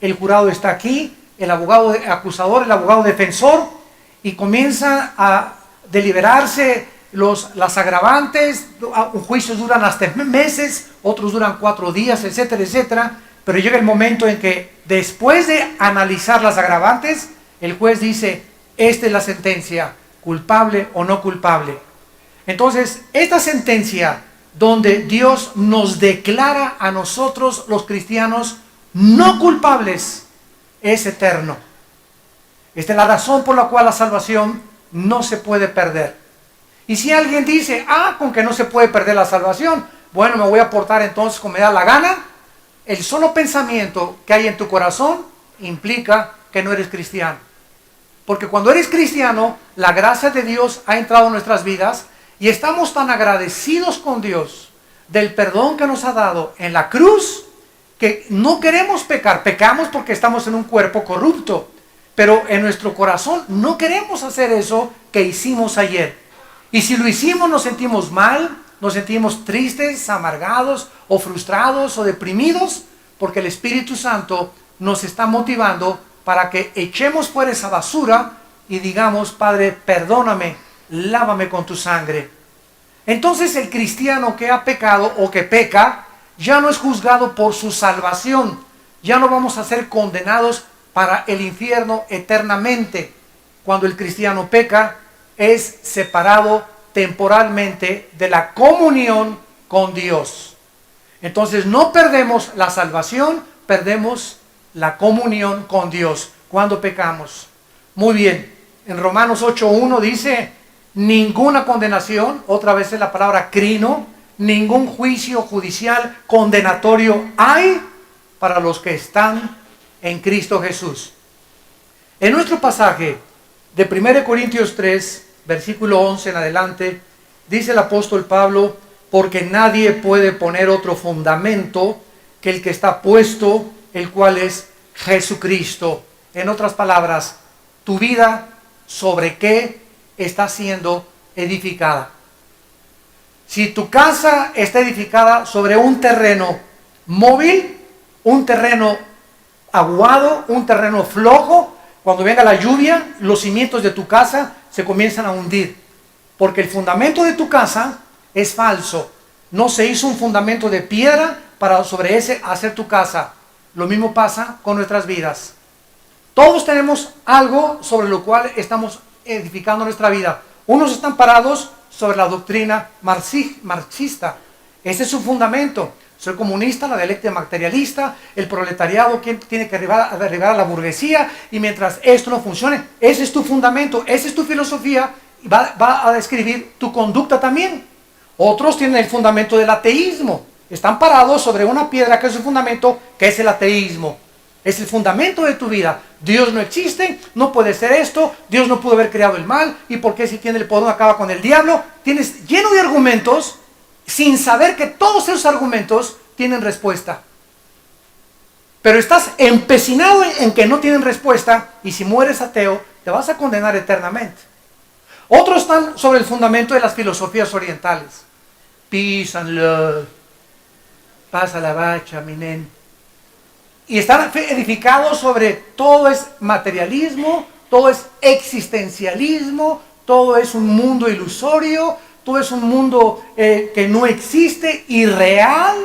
el jurado está aquí, el abogado acusador, el abogado defensor, y comienza a deliberarse las agravantes. Juicios duran hasta meses, otros duran 4 días, etcétera, etcétera. Pero llega el momento en que después de analizar las agravantes, el juez dice, esta es la sentencia, culpable o no culpable. Entonces, esta sentencia donde Dios nos declara a nosotros los cristianos no culpables, es eterno. Esta es la razón por la cual la salvación no se puede perder. Y si alguien dice, con que no se puede perder la salvación, bueno, me voy a portar entonces como me da la gana, el solo pensamiento que hay en tu corazón implica que no eres cristiano. Porque cuando eres cristiano, la gracia de Dios ha entrado en nuestras vidas y estamos tan agradecidos con Dios del perdón que nos ha dado en la cruz, que no queremos pecar. Pecamos porque estamos en un cuerpo corrupto, pero en nuestro corazón no queremos hacer eso que hicimos ayer. Y si lo hicimos, nos sentimos mal, nos sentimos tristes, amargados o frustrados o deprimidos, porque el Espíritu Santo nos está motivando para que echemos fuera esa basura y digamos, Padre, perdóname, lávame con tu sangre. Entonces el cristiano que ha pecado o que peca ya no es juzgado por su salvación, ya no vamos a ser condenados para el infierno eternamente. Cuando el cristiano peca, es separado temporalmente de la comunión con Dios. Entonces no perdemos la salvación, perdemos la comunión con Dios cuando pecamos. Muy bien, en Romanos 8:1 dice, ninguna condenación, otra vez es la palabra crino, ningún juicio judicial condenatorio hay para los que están en Cristo Jesús. En nuestro pasaje de 1 Corintios 3, versículo 11 en adelante, dice el apóstol Pablo, porque nadie puede poner otro fundamento que el que está puesto, el cual es Jesucristo. En otras palabras, tu vida, ¿sobre qué está siendo edificada? Si tu casa está edificada sobre un terreno móvil, un terreno aguado, un terreno flojo, cuando venga la lluvia, los cimientos de tu casa se comienzan a hundir, porque el fundamento de tu casa es falso. No se hizo un fundamento de piedra para sobre ese hacer tu casa. Lo mismo pasa con nuestras vidas. Todos tenemos algo sobre lo cual estamos edificando nuestra vida. Unos están parados sobre la doctrina marxista. Ese es su fundamento. Soy comunista, la dialéctica materialista, el proletariado que tiene que derribar a la burguesía, y mientras esto no funcione, ese es tu fundamento, esa es tu filosofía, y va a describir tu conducta también. Otros tienen el fundamento del ateísmo, están parados sobre una piedra que es su fundamento, que es el ateísmo. Es el fundamento de tu vida. Dios no existe, no puede ser esto, Dios no pudo haber creado el mal, y por qué si tiene el poder acaba con el diablo. Tienes lleno de argumentos sin saber que todos esos argumentos tienen respuesta. Pero estás empecinado en que no tienen respuesta, y si mueres ateo, te vas a condenar eternamente. Otros están sobre el fundamento de las filosofías orientales. Peace and love. Paz a la bacha, mi nen. Y están edificados sobre todo es materialismo, todo es existencialismo, todo es un mundo ilusorio, todo es un mundo que no existe, irreal.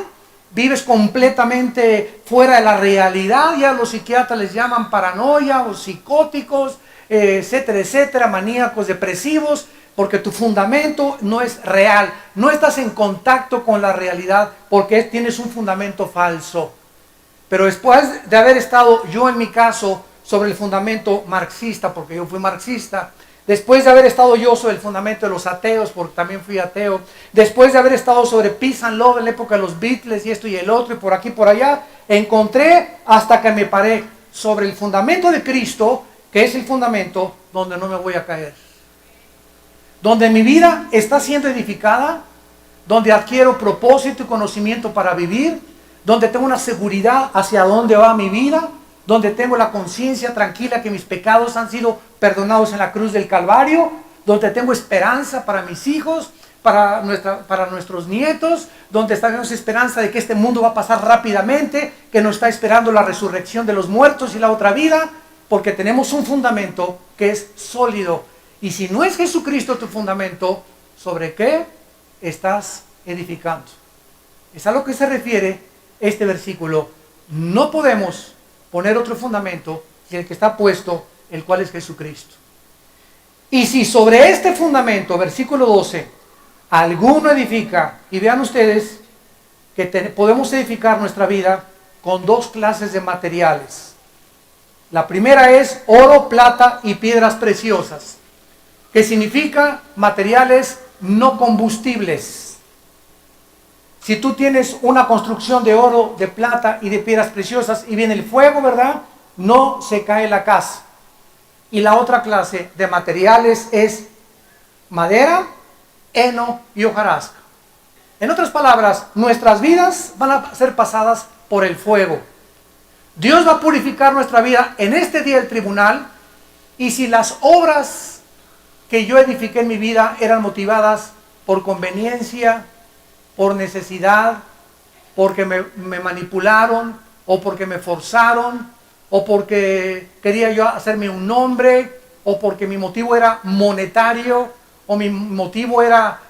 Vives completamente fuera de la realidad. Ya los psiquiatras les llaman paranoia o psicóticos, etcétera, etcétera, maníacos depresivos, porque tu fundamento no es real. No estás en contacto con la realidad porque tienes un fundamento falso. Pero después de haber estado yo en mi caso sobre el fundamento marxista, porque yo fui marxista, después de haber estado yo sobre el fundamento de los ateos, porque también fui ateo, después de haber estado sobre Peace and Love en la época de los Beatles y esto y el otro y por aquí y por allá, encontré hasta que me paré sobre el fundamento de Cristo, que es el fundamento donde no me voy a caer. Donde mi vida está siendo edificada, donde adquiero propósito y conocimiento para vivir, donde tengo una seguridad hacia dónde va mi vida, donde tengo la conciencia tranquila que mis pecados han sido perdonados en la cruz del Calvario, donde tengo esperanza para mis hijos, para nuestros nietos, donde tenemos esperanza de que este mundo va a pasar rápidamente, que nos está esperando la resurrección de los muertos y la otra vida, porque tenemos un fundamento que es sólido. Y si no es Jesucristo tu fundamento, ¿sobre qué estás edificando? Es a lo que se refiere este versículo. No podemos poner otro fundamento que el que está puesto, el cual es Jesucristo. Y si sobre este fundamento, versículo 12, alguno edifica, y vean ustedes que podemos edificar nuestra vida con dos clases de materiales. La primera es oro, plata y piedras preciosas, que significa materiales no combustibles. Si tú tienes una construcción de oro, de plata y de piedras preciosas y viene el fuego, ¿verdad? No se cae la casa. Y la otra clase de materiales es madera, heno y hojarasca. En otras palabras, nuestras vidas van a ser pasadas por el fuego. Dios va a purificar nuestra vida en este día del tribunal, y si las obras que yo edifiqué en mi vida eran motivadas por conveniencia, por necesidad, porque me manipularon, o porque me forzaron, o porque quería yo hacerme un nombre, o porque mi motivo era monetario, o mi motivo era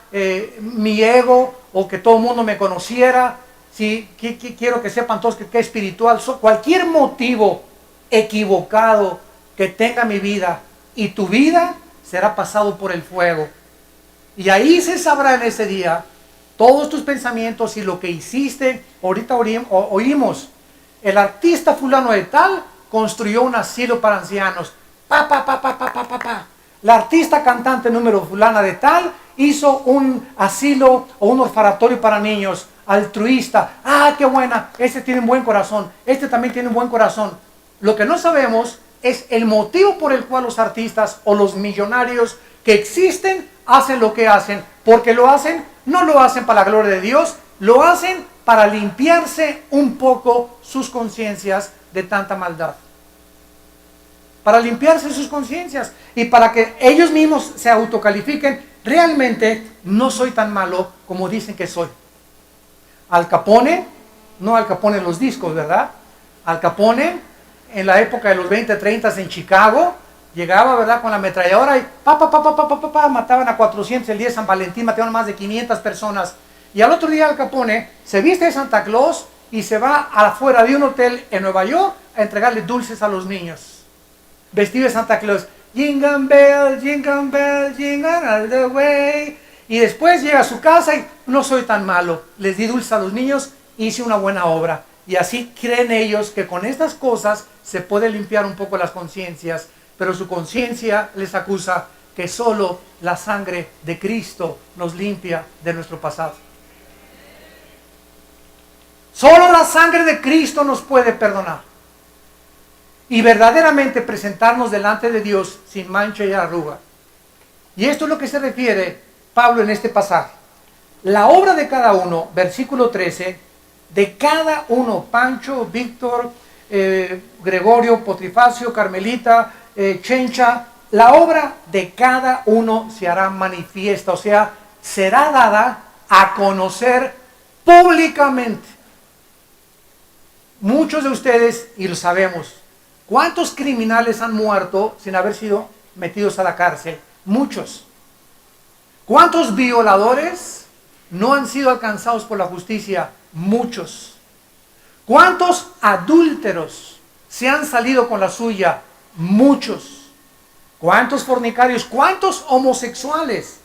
mi ego, o que todo el mundo me conociera. Sí, quiero que sepan todos que espiritual soy. Cualquier motivo equivocado que tenga mi vida y tu vida, será pasado por el fuego. Y ahí se sabrá en ese día todos tus pensamientos y lo que hiciste. Ahorita oímos, el artista fulano de tal construyó un asilo para ancianos. La artista cantante número fulana de tal hizo un asilo o un orfanatorio para niños, altruista. Ah, qué buena, este tiene un buen corazón, este también tiene un buen corazón. Lo que no sabemos es el motivo por el cual los artistas o los millonarios que existen hacen lo que hacen. Porque lo hacen, no lo hacen para la gloria de Dios, lo hacen para limpiarse un poco sus conciencias de tanta maldad. Para limpiarse sus conciencias y para que ellos mismos se autocalifiquen. Realmente no soy tan malo como dicen que soy. Al Capone, no Al Capone en los discos, ¿verdad? Al Capone, en la época de los 20, 30 en Chicago, llegaba, ¿verdad?, con la ametralladora y mataban a 400 el día de San Valentín, mataban más de 500 personas. Y al otro día Al Capone se viste de Santa Claus y se va afuera de un hotel en Nueva York a entregarle dulces a los niños. Vestido de Santa Claus. Jingle bell, jingle all the way. Y después llega a su casa y no soy tan malo. Les di dulces a los niños, hice una buena obra. Y así creen ellos que con estas cosas se puede limpiar un poco las conciencias. Pero su conciencia les acusa que solo la sangre de Cristo nos limpia de nuestro pasado. Solo la sangre de Cristo nos puede perdonar. Y verdaderamente presentarnos delante de Dios sin mancha y arruga. Y esto es lo que se refiere Pablo en este pasaje. La obra de cada uno, versículo 13, de cada uno, Pancho, Víctor, Gregorio, Potrifacio, Carmelita, Chencha, la obra de cada uno se hará manifiesta, o sea, será dada a conocer públicamente. Muchos de ustedes, y lo sabemos, ¿cuántos criminales han muerto sin haber sido metidos a la cárcel? Muchos. ¿Cuántos violadores no han sido alcanzados por la justicia? Muchos. ¿Cuántos adúlteros se han salido con la suya? Muchos. ¿Cuántos fornicarios? ¿Cuántos homosexuales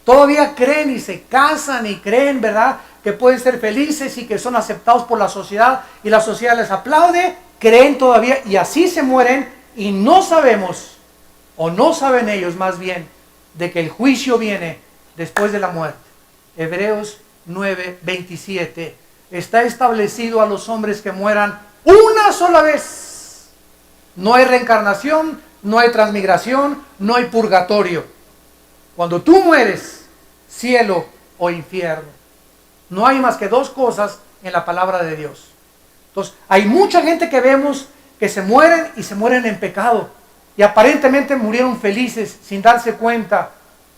todavía creen y se casan y creen, ¿verdad?, que pueden ser felices y que son aceptados por la sociedad y la sociedad les aplaude? Creen todavía y así se mueren, y no sabemos, o no saben ellos más bien, de que el juicio viene después de la muerte. Hebreos 9:27. Está establecido a los hombres que mueran una sola vez. No hay reencarnación, no hay transmigración, no hay purgatorio. Cuando tú mueres, cielo o infierno. No hay más que dos cosas en la palabra de Dios. Entonces, hay mucha gente que vemos que se mueren y se mueren en pecado. Y aparentemente murieron felices sin darse cuenta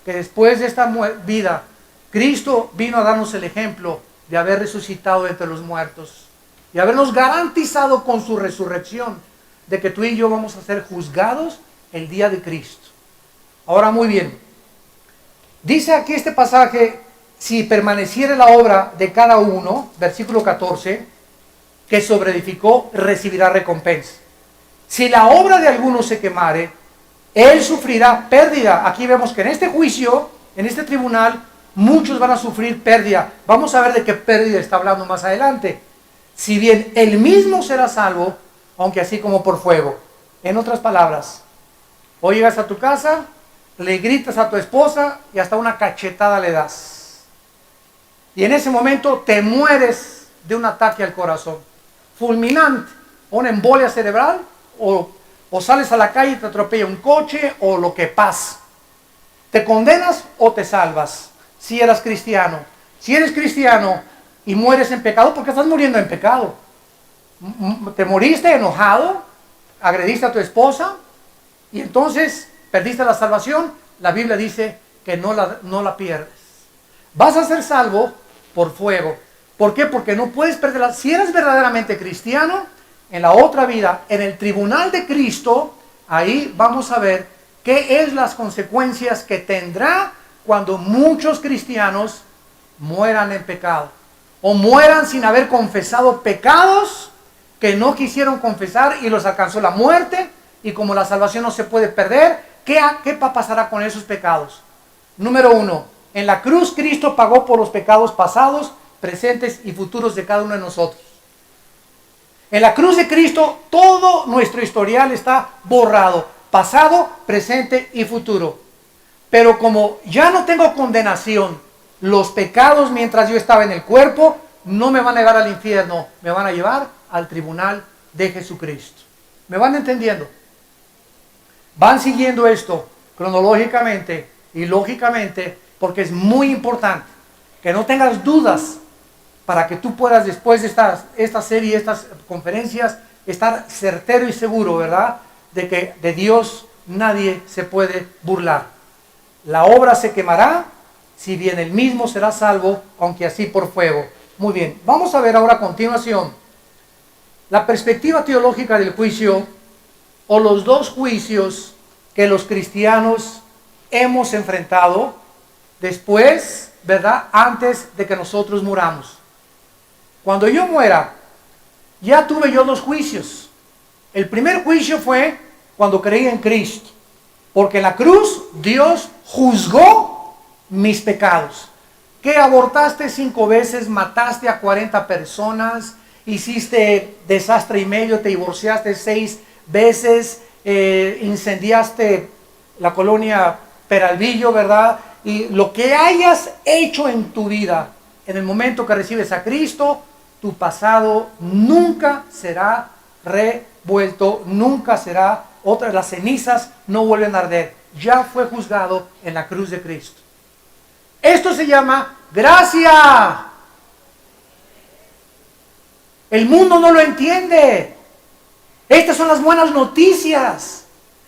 que después de esta vida Cristo vino a darnos el ejemplo de haber resucitado entre los muertos y habernos garantizado con su resurrección de que tú y yo vamos a ser juzgados el día de Cristo. Ahora, muy bien, dice aquí este pasaje: si permaneciere la obra de cada uno, versículo 14, que sobreedificó, recibirá recompensa. Si la obra de alguno se quemare, él sufrirá pérdida. Aquí vemos que en este juicio, en este tribunal, muchos van a sufrir pérdida. Vamos a ver de qué pérdida está hablando más adelante. Si bien él mismo será salvo, aunque así como por fuego. En otras palabras, hoy llegas a tu casa, le gritas a tu esposa y hasta una cachetada le das. Y en ese momento te mueres de un ataque al corazón fulminante, una embolia cerebral, o sales a la calle y te atropella un coche, o lo que pasa. ¿Te condenas o te salvas? Si eras cristiano. Si eres cristiano y mueres en pecado, porque estás muriendo en pecado. Te moriste enojado, agrediste a tu esposa y entonces perdiste la salvación. La Biblia dice que no la pierdes. Vas a ser salvo por fuego. ¿Por qué? Porque no puedes perderla. Si eres verdaderamente cristiano, en la otra vida, en el tribunal de Cristo, ahí vamos a ver qué es las consecuencias que tendrá cuando muchos cristianos mueran en pecado, o mueran sin haber confesado pecados que no quisieron confesar y los alcanzó la muerte. Y como la salvación no se puede perder, ¿qué pasará con esos pecados? Número 1, en la cruz Cristo pagó por los pecados pasados, presentes y futuros de cada uno de nosotros. En la cruz de Cristo todo nuestro historial está borrado, pasado, presente y futuro. Pero como ya no tengo condenación, los pecados mientras yo estaba en el cuerpo no me van a llevar al infierno, me van a llevar al tribunal de Jesucristo. ¿Me van entendiendo? Van siguiendo esto cronológicamente y lógicamente, porque es muy importante que no tengas dudas, para que tú puedas, después de esta serie, estas conferencias, estar certero y seguro, ¿verdad?, de que de Dios nadie se puede burlar. La obra se quemará, si bien él mismo será salvo, aunque así por fuego. Muy bien, vamos a ver ahora a continuación la perspectiva teológica del juicio, o los dos juicios que los cristianos hemos enfrentado después, ¿verdad?, antes de que nosotros muramos. Cuando yo muera, ya tuve yo dos juicios. El primer juicio fue cuando creí en Cristo, porque en la cruz Dios juzgó mis pecados. Que abortaste 5 veces, mataste a 40 personas, hiciste desastre y medio, te divorciaste 6 veces, incendiaste la colonia Peralvillo, ¿verdad? Y lo que hayas hecho en tu vida, en el momento que recibes a Cristo, tu pasado nunca será revuelto, nunca será otra. Las cenizas no vuelven a arder. Ya fue juzgado en la cruz de Cristo. Esto se llama gracia. El mundo no lo entiende. Estas son las buenas noticias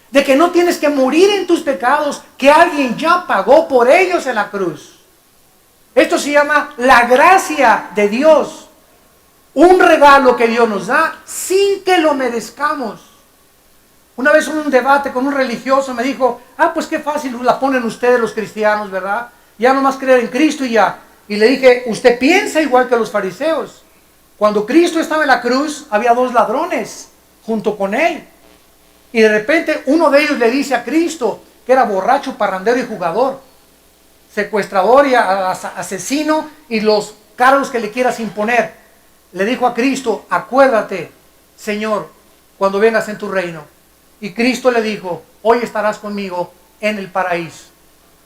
de que no tienes que morir en tus pecados, que alguien ya pagó por ellos en la cruz. Esto se llama la gracia de Dios. Un regalo que Dios nos da sin que lo merezcamos. Una vez en un debate con un religioso me dijo: pues qué fácil la ponen ustedes los cristianos, ¿verdad? Ya nomás creer en Cristo y ya. Y le dije: usted piensa igual que los fariseos. Cuando Cristo estaba en la cruz, había 2 ladrones junto con él. Y de repente uno de ellos le dice a Cristo, que era borracho, parrandero y jugador, secuestrador y asesino, y los cargos que le quieras imponer. Le dijo a Cristo: acuérdate, Señor, cuando vengas en tu reino. Y Cristo le dijo: hoy estarás conmigo en el paraíso.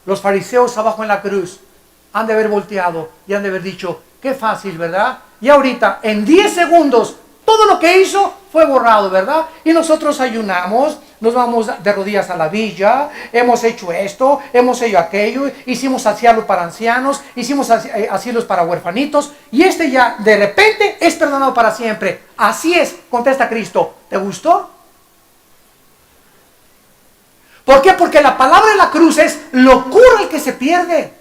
Los fariseos abajo en la cruz han de haber volteado y han de haber dicho: qué fácil, ¿verdad? Y ahorita, en 10 segundos, todo lo que hizo fue borrado, ¿verdad? Y nosotros ayunamos, nos vamos de rodillas a la villa, hemos hecho esto, hemos hecho aquello, hicimos asilos para ancianos, hicimos asilos para huerfanitos, y ya de repente es perdonado para siempre. Así es, contesta Cristo. ¿Te gustó? ¿Por qué? Porque la palabra de la cruz es locura el que se pierde.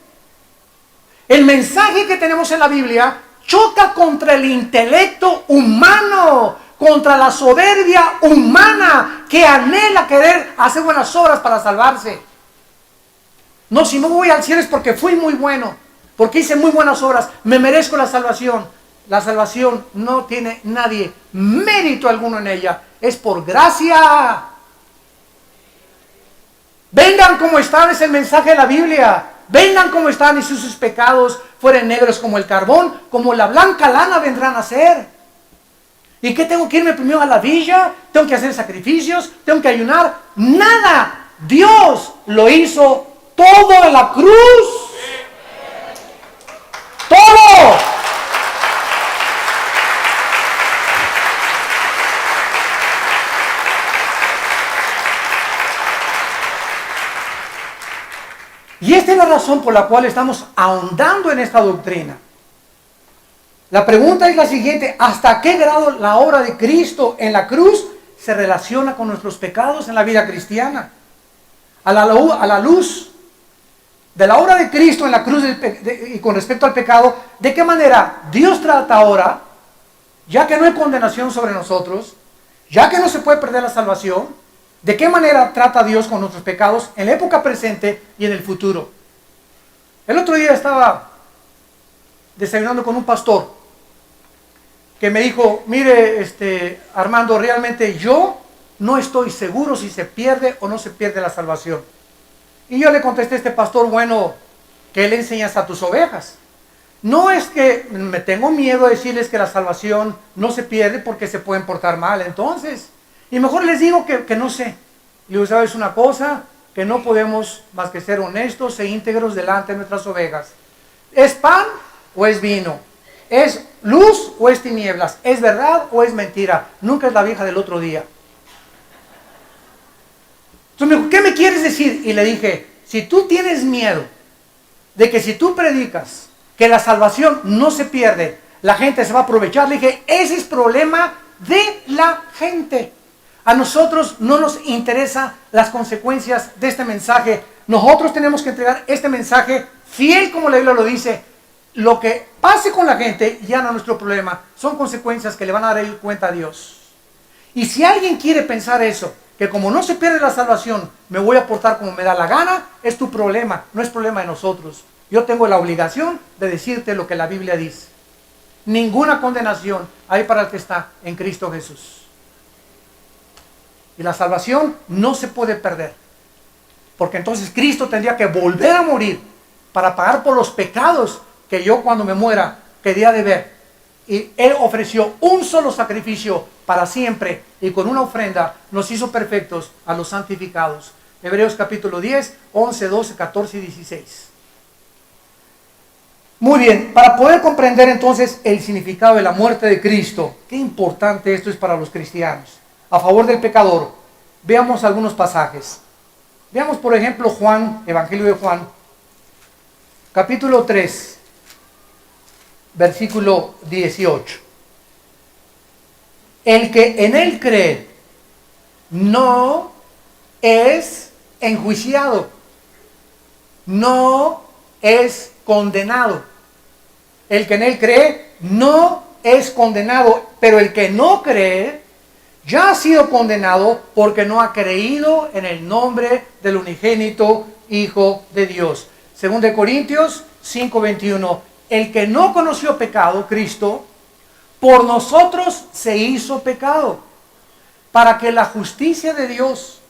El mensaje que tenemos en la Biblia choca contra el intelecto humano, contra la soberbia humana que anhela querer hacer buenas obras para salvarse. No, si no voy al cielo es porque fui muy bueno, porque hice muy buenas obras, me merezco la salvación. La salvación no tiene nadie mérito alguno en ella, es por gracia. Vengan como están, es el mensaje de la Biblia. Vengan como están y si sus pecados fueren negros como el carbón, como la blanca lana vendrán a ser. ¿Y qué tengo que irme primero a la villa? ¿Tengo que hacer sacrificios? ¿Tengo que ayunar? Nada. Dios lo hizo todo en la cruz. Todo. Y esta es la razón por la cual estamos ahondando en esta doctrina. La pregunta es la siguiente: ¿hasta qué grado la obra de Cristo en la cruz se relaciona con nuestros pecados en la vida cristiana? A la luz de la obra de Cristo en la cruz y con respecto al pecado, ¿de qué manera Dios trata ahora, ya que no hay condenación sobre nosotros, ya que no se puede perder la salvación? ¿De qué manera trata Dios con nuestros pecados en la época presente y en el futuro? El otro día estaba desayunando con un pastor que me dijo: mire, Armando, realmente yo no estoy seguro si se pierde o no se pierde la salvación. Y yo le contesté a este pastor: bueno, ¿qué le enseñas a tus ovejas? No es que me tengo miedo de decirles que la salvación no se pierde porque se pueden portar mal, entonces. Y mejor les digo que no sé. Y digo: ¿sabes una cosa? Que no podemos más que ser honestos e íntegros delante de nuestras ovejas. ¿Es pan o es vino? ¿Es luz o es tinieblas? ¿Es verdad o es mentira? Nunca es la vieja del otro día. Entonces me dijo: ¿qué me quieres decir? Y le dije: si tú tienes miedo de que si tú predicas que la salvación no se pierde, la gente se va a aprovechar, le dije: ese es problema de la gente. A nosotros no nos interesan las consecuencias de este mensaje. Nosotros tenemos que entregar este mensaje fiel como la Biblia lo dice. Lo que pase con la gente ya no es nuestro problema. Son consecuencias que le van a dar cuenta a Dios. Y si alguien quiere pensar eso, que como no se pierde la salvación, me voy a portar como me da la gana, es tu problema, no es problema de nosotros. Yo tengo la obligación de decirte lo que la Biblia dice. Ninguna condenación hay para el que está en Cristo Jesús. Y la salvación no se puede perder. Porque entonces Cristo tendría que volver a morir para pagar por los pecados que yo cuando me muera quería deber. Y Él ofreció un solo sacrificio para siempre y con una ofrenda nos hizo perfectos a los santificados. Hebreos capítulo 10, 11, 12, 14 y 16. Muy bien, para poder comprender entonces el significado de la muerte de Cristo, qué importante esto es para los cristianos, a favor del pecador, veamos algunos pasajes. Veamos por ejemplo Juan, Evangelio de Juan, capítulo 3, versículo 18. El que en él cree no es enjuiciado, no es condenado. El que en él cree no es condenado, pero el que no cree ya ha sido condenado porque no ha creído en el nombre del unigénito Hijo de Dios. Según de Corintios 5:21, el que no conoció pecado, Cristo, por nosotros se hizo pecado, para que la justicia de Dios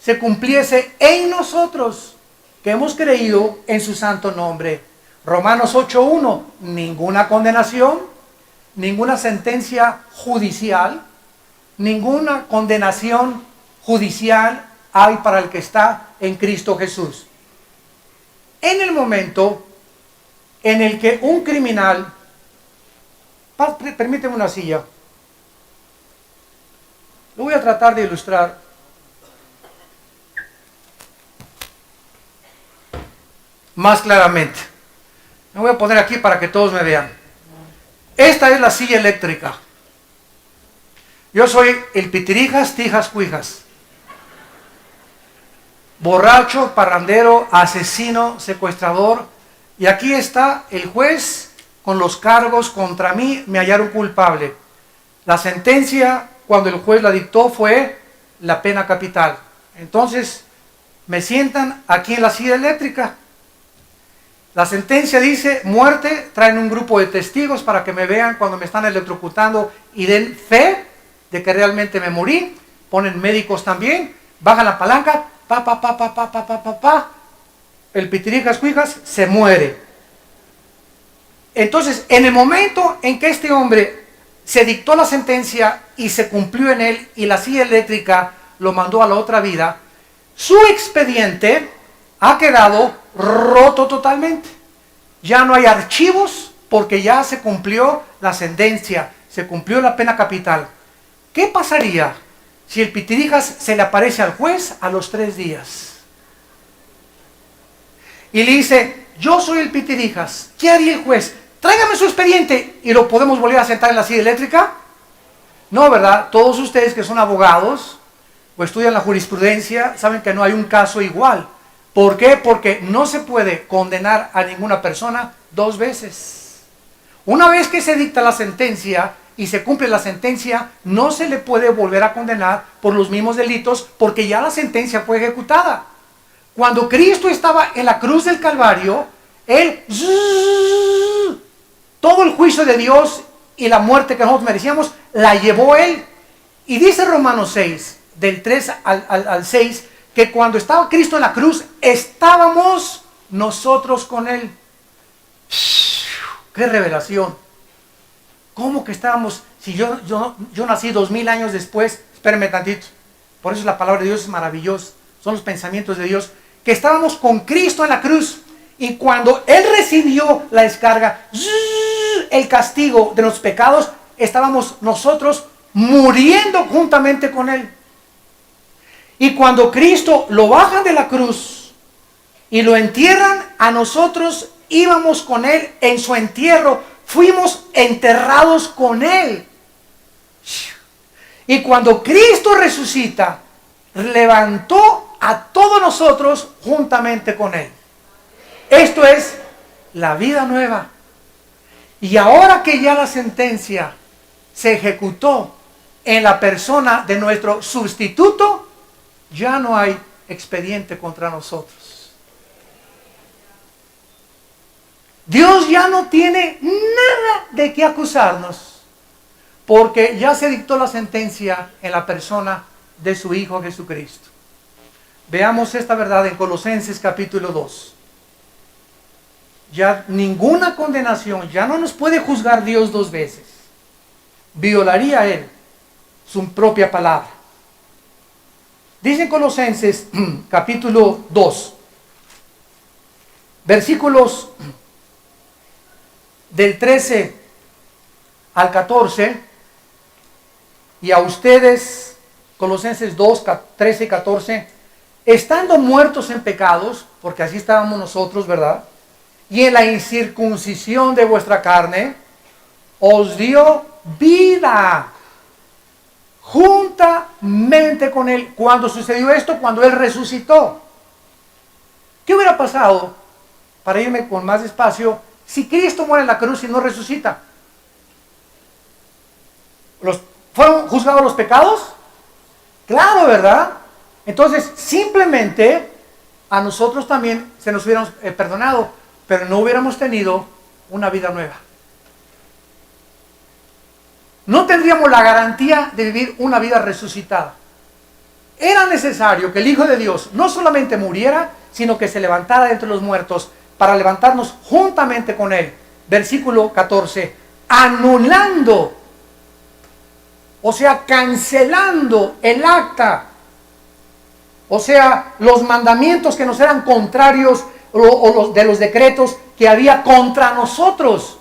se cumpliese en nosotros, que hemos creído en su santo nombre. Romanos 8:1, ninguna condenación, ninguna sentencia judicial, ninguna condenación judicial hay para el que está en Cristo Jesús. En el momento en el que un criminal, permíteme una silla, lo voy a tratar de ilustrar. Más claramente. Me voy a poner aquí para que todos me vean. Esta es la silla eléctrica. Yo soy el pitirijas, tijas, cuijas. Borracho, parrandero, asesino, secuestrador, Y aquí está el juez con los cargos contra mí, me hallaron culpable. La sentencia, cuando el juez la dictó, fue la pena capital. Entonces, me sientan aquí en la silla eléctrica. La sentencia dice muerte, traen un grupo de testigos para que me vean cuando me están electrocutando y den fe de que realmente me morí. Ponen médicos también, bajan la palanca, el pitirijas cuijas se muere. Entonces, en el momento en que este hombre se dictó la sentencia y se cumplió en él y la silla eléctrica lo mandó a la otra vida, su expediente ha quedado roto totalmente. Ya no hay archivos porque ya se cumplió la sentencia, se cumplió la pena capital. ¿Qué pasaría si el pitirijas se le aparece al juez a los 3 días? Y le dice, yo soy el pitirijas. ¿Qué haría el juez? Tráigame su expediente y lo podemos volver a sentar en la silla eléctrica. No, ¿verdad? Todos ustedes que son abogados o estudian la jurisprudencia saben que no hay un caso igual. ¿Por qué? Porque no se puede condenar a ninguna persona 2 veces. Una vez que se dicta la sentencia y se cumple la sentencia, no se le puede volver a condenar por los mismos delitos porque ya la sentencia fue ejecutada. Cuando Cristo estaba en la cruz del Calvario, Él, todo el juicio de Dios y la muerte que nosotros merecíamos, la llevó Él. Y dice Romanos 6, del 3 al 6, que cuando estaba Cristo en la cruz, estábamos nosotros con Él. ¡Qué revelación! ¿Cómo que estábamos? Si yo nací 2000 años después, espérenme tantito. Por eso la palabra de Dios es maravillosa. Son los pensamientos de Dios. Que estábamos con Cristo en la cruz. Y cuando Él recibió la descarga, el castigo de los pecados, estábamos nosotros muriendo juntamente con Él. Y cuando Cristo lo bajan de la cruz y lo entierran, a nosotros íbamos con Él en su entierro. Fuimos enterrados con Él. Y cuando Cristo resucita, levantó a todos nosotros juntamente con Él. Esto es la vida nueva. Y ahora que ya la sentencia se ejecutó en la persona de nuestro sustituto, ya no hay expediente contra nosotros. Dios ya no tiene nada de qué acusarnos, porque ya se dictó la sentencia en la persona de su Hijo Jesucristo. Veamos esta verdad en Colosenses capítulo 2. Ya ninguna condenación, ya no nos puede juzgar Dios 2 veces. Violaría Él su propia palabra. Dice en Colosenses capítulo 2, versículos del 13 al 14, y a ustedes, Colosenses 2, 13 y 14, estando muertos en pecados, porque así estábamos nosotros, ¿verdad? Y en la incircuncisión de vuestra carne, os dio vida juntamente con Él. ¿Cuándo sucedió esto? Cuando Él resucitó. ¿Qué hubiera pasado, para irme con más despacio, si Cristo muere en la cruz y no resucita? ¿Fueron juzgados los pecados? Claro, ¿verdad? Entonces, simplemente a nosotros también se nos hubieran perdonado, pero no hubiéramos tenido una vida nueva. No tendríamos la garantía de vivir una vida resucitada. Era necesario que el Hijo de Dios no solamente muriera, sino que se levantara de entre los muertos para levantarnos juntamente con Él. Versículo 14. Anulando, o sea, cancelando el acta, o sea, los mandamientos que nos eran contrarios o de los decretos que había contra nosotros.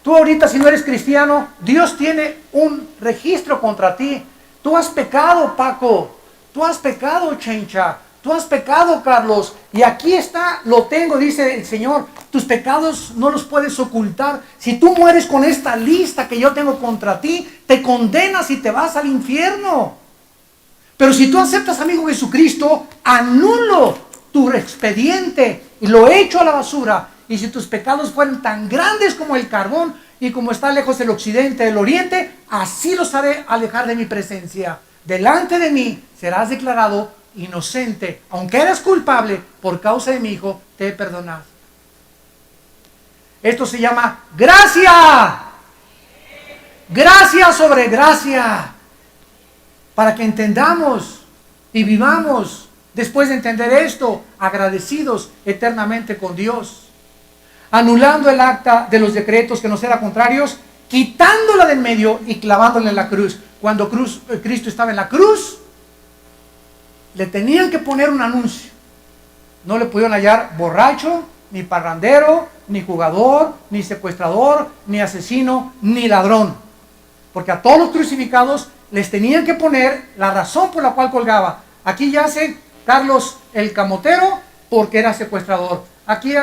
Tú ahorita, si no eres cristiano, Dios tiene un registro contra ti. Tú has pecado, Paco. Tú has pecado, Chencha. Tú has pecado, Carlos. Y aquí está, lo tengo, dice el Señor. Tus pecados no los puedes ocultar. Si tú mueres con esta lista que yo tengo contra ti, te condenas y te vas al infierno. Pero si tú aceptas a mi Hijo Jesucristo, anulo tu expediente y lo echo a la basura y si tus pecados fueran tan grandes como el carbón y como está lejos el occidente del oriente, así los haré alejar de mi presencia. Delante de mí serás declarado inocente, aunque eres culpable por causa de mi Hijo, te he perdonado. Esto se llama gracia. Gracia sobre gracia. Para que entendamos y vivamos, después de entender esto, agradecidos eternamente con Dios. Anulando el acta de los decretos que nos eran contrarios, quitándola del medio y clavándola en la cruz. Cuando Cristo estaba en la cruz, le tenían que poner un anuncio. No le pudieron hallar borracho, ni parrandero, ni jugador, ni secuestrador, ni asesino, ni ladrón. Porque a todos los crucificados les tenían que poner la razón por la cual colgaba. Aquí yace Carlos el Camotero porque era secuestrador. Aquí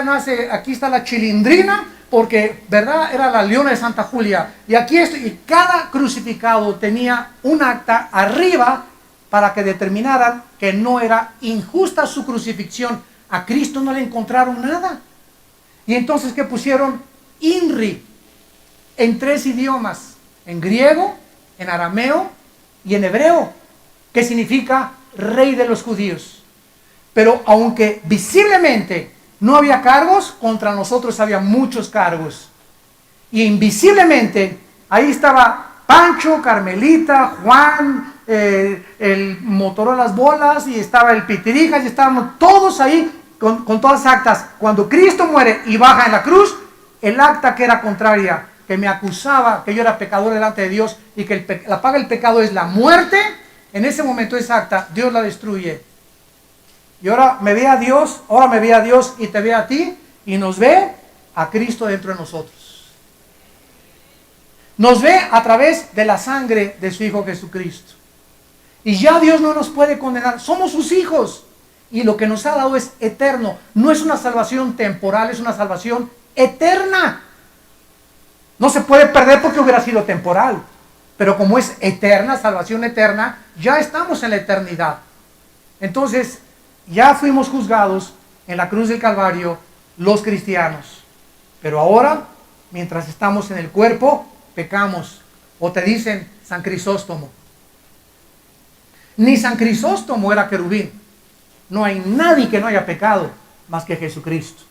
está la Chilindrina porque, ¿verdad?, era la Leona de Santa Julia. Y aquí y cada crucificado tenía un acta arriba para que determinaran que no era injusta su crucifixión. A Cristo no le encontraron nada. Y entonces, ¿qué pusieron? INRI, en 3 idiomas, en griego, en arameo y en hebreo, que significa Rey de los Judíos. Pero aunque visiblemente no había cargos, contra nosotros había muchos cargos. Y invisiblemente, ahí estaba Pancho, Carmelita, Juan, el Motorola Las Bolas, y estaba el Pitirijas, y estábamos todos ahí con todas las actas. Cuando Cristo muere y baja en la cruz, el acta que era contraria, que me acusaba que yo era pecador delante de Dios y que la paga del pecado es la muerte, en ese momento esa acta, Dios la destruye. Y ahora me ve a Dios y te ve a ti, y nos ve a Cristo dentro de nosotros. Nos ve a través de la sangre de su Hijo Jesucristo. Y ya Dios no nos puede condenar, somos sus hijos. Y lo que nos ha dado es eterno. No es una salvación temporal, es una salvación eterna. No se puede perder porque hubiera sido temporal. Pero como es eterna, salvación eterna, ya estamos en la eternidad. Entonces, ya fuimos juzgados en la cruz del Calvario los cristianos. Pero ahora, mientras estamos en el cuerpo, pecamos. O te dicen San Crisóstomo. Ni San Crisóstomo era querubín. No hay nadie que no haya pecado más que Jesucristo.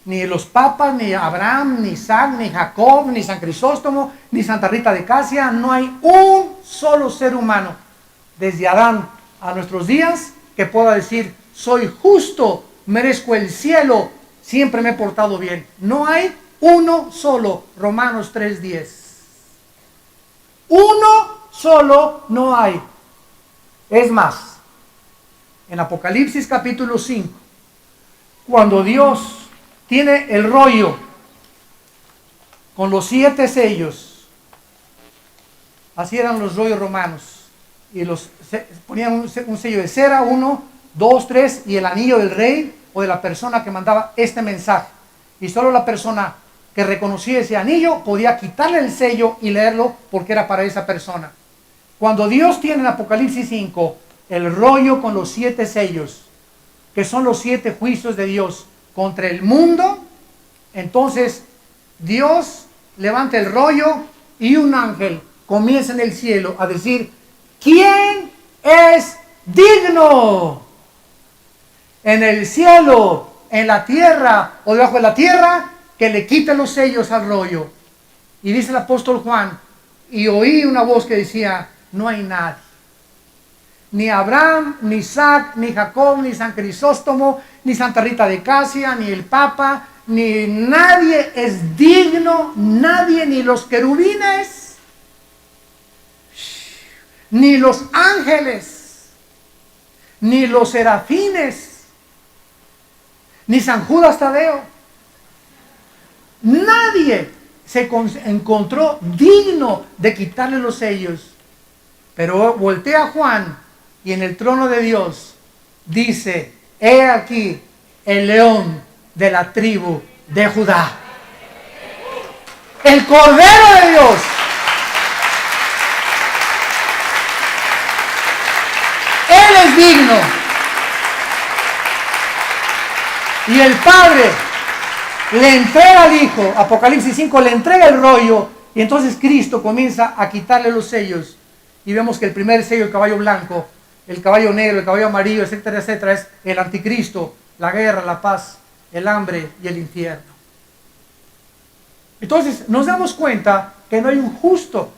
Ni los papas, ni Abraham, ni Isaac, ni Jacob, ni San Crisóstomo, ni Santa Rita de Casia. No hay un solo ser humano, desde Adán a nuestros días, que pueda decir, soy justo, merezco el cielo, siempre me he portado bien. No hay uno solo. Romanos 3:10. Uno solo no hay. Es más, en Apocalipsis capítulo 5, cuando Dios tiene el rollo con los 7 sellos, así eran los rollos romanos, y ponían un sello de cera, 1, 2, 3, y el anillo del rey o de la persona que mandaba este mensaje. Y solo la persona que reconocía ese anillo podía quitarle el sello y leerlo porque era para esa persona. Cuando Dios tiene en Apocalipsis 5 el rollo con los 7 sellos, que son los 7 juicios de Dios contra el mundo, entonces Dios levanta el rollo y un ángel comienza en el cielo a decir, ¿quién es digno? En el cielo, en la tierra o debajo de la tierra, que le quite los sellos al rollo. Y dice el apóstol Juan, y oí una voz que decía, no hay nadie. Ni Abraham, ni Isaac, ni Jacob, ni San Crisóstomo, ni Santa Rita de Casia, ni el Papa, ni nadie es digno, nadie, ni los querubines, ni los ángeles, ni los serafines, ni San Judas Tadeo. Nadie se encontró digno de quitarle los sellos. Pero voltea Juan y en el trono de Dios dice, he aquí el león de la tribu de Judá, el Cordero de Dios. Él es digno. Y el Padre le entrega al Hijo, Apocalipsis 5, le entrega el rollo, y entonces Cristo comienza a quitarle los sellos, y vemos que el primer sello, el caballo blanco, el caballo negro, el caballo amarillo, etcétera, etcétera, es el anticristo, la guerra, la paz, el hambre y el infierno. Entonces nos damos cuenta que no hay un justo,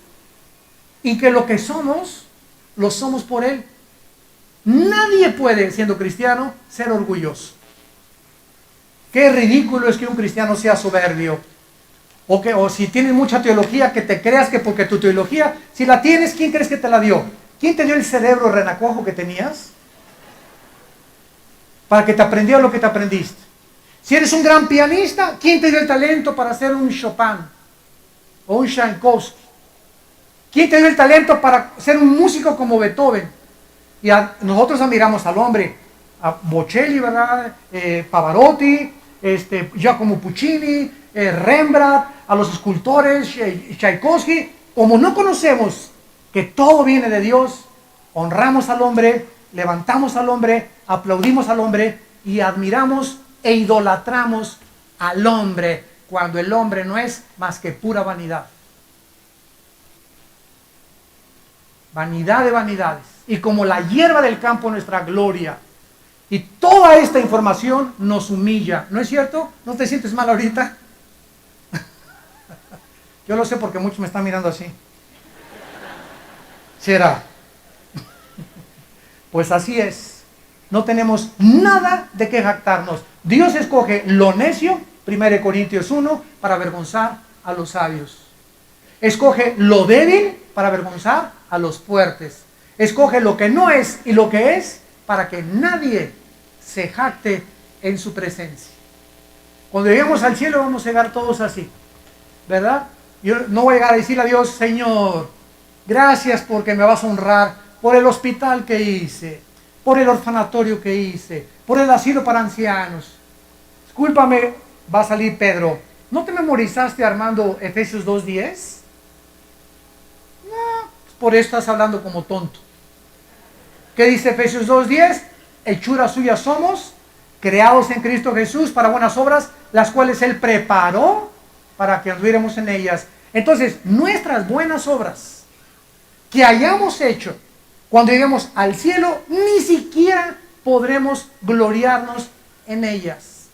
y que lo que somos, lo somos por Él. Nadie puede, siendo cristiano, ser orgulloso. Qué ridículo es que un cristiano sea soberbio. O si tienes mucha teología, que te creas que porque tu teología, si la tienes, ¿quién crees que te la dio? ¿Quién te dio el cerebro renacuajo que tenías? Para que te aprendieras lo que te aprendiste. Si eres un gran pianista, ¿quién te dio el talento para hacer un Chopin? O un Tchaikovsky. ¿Quién te dio el talento para ser un músico como Beethoven? Y nosotros admiramos al hombre, a Bocelli, ¿verdad? Pavarotti, Giacomo Puccini, Rembrandt, a los escultores, Tchaikovsky. Como no conocemos que todo viene de Dios, honramos al hombre, levantamos al hombre, aplaudimos al hombre y admiramos e idolatramos al hombre, cuando el hombre no es más que pura vanidad. Vanidad de vanidades. Y como la hierba del campo nuestra gloria. Y toda esta información nos humilla. ¿No es cierto? ¿No te sientes mal ahorita? Yo lo sé porque muchos me están mirando así. ¿Será? Pues así es. No tenemos nada de qué jactarnos. Dios escoge lo necio, 1 Corintios 1, para avergonzar a los sabios. Escoge lo débil para avergonzar a los fuertes. Escoge lo que no es y lo que es para que nadie se jacte en su presencia. Cuando lleguemos al cielo vamos a llegar todos así, ¿verdad? Yo no voy a llegar a decirle a Dios: Señor, gracias porque me vas a honrar por el hospital que hice, por el orfanatorio que hice, por el asilo para ancianos. Discúlpame, va a salir Pedro. ¿No te memorizaste, Armando, Efesios 2:10? No, por eso estás hablando como tonto. ¿Qué dice Efesios 2:10? Hechura suya somos, creados en Cristo Jesús para buenas obras, las cuales Él preparó para que anduviéramos en ellas. Entonces, nuestras buenas obras que hayamos hecho, cuando lleguemos al cielo, ni siquiera podremos gloriarnos en ellas.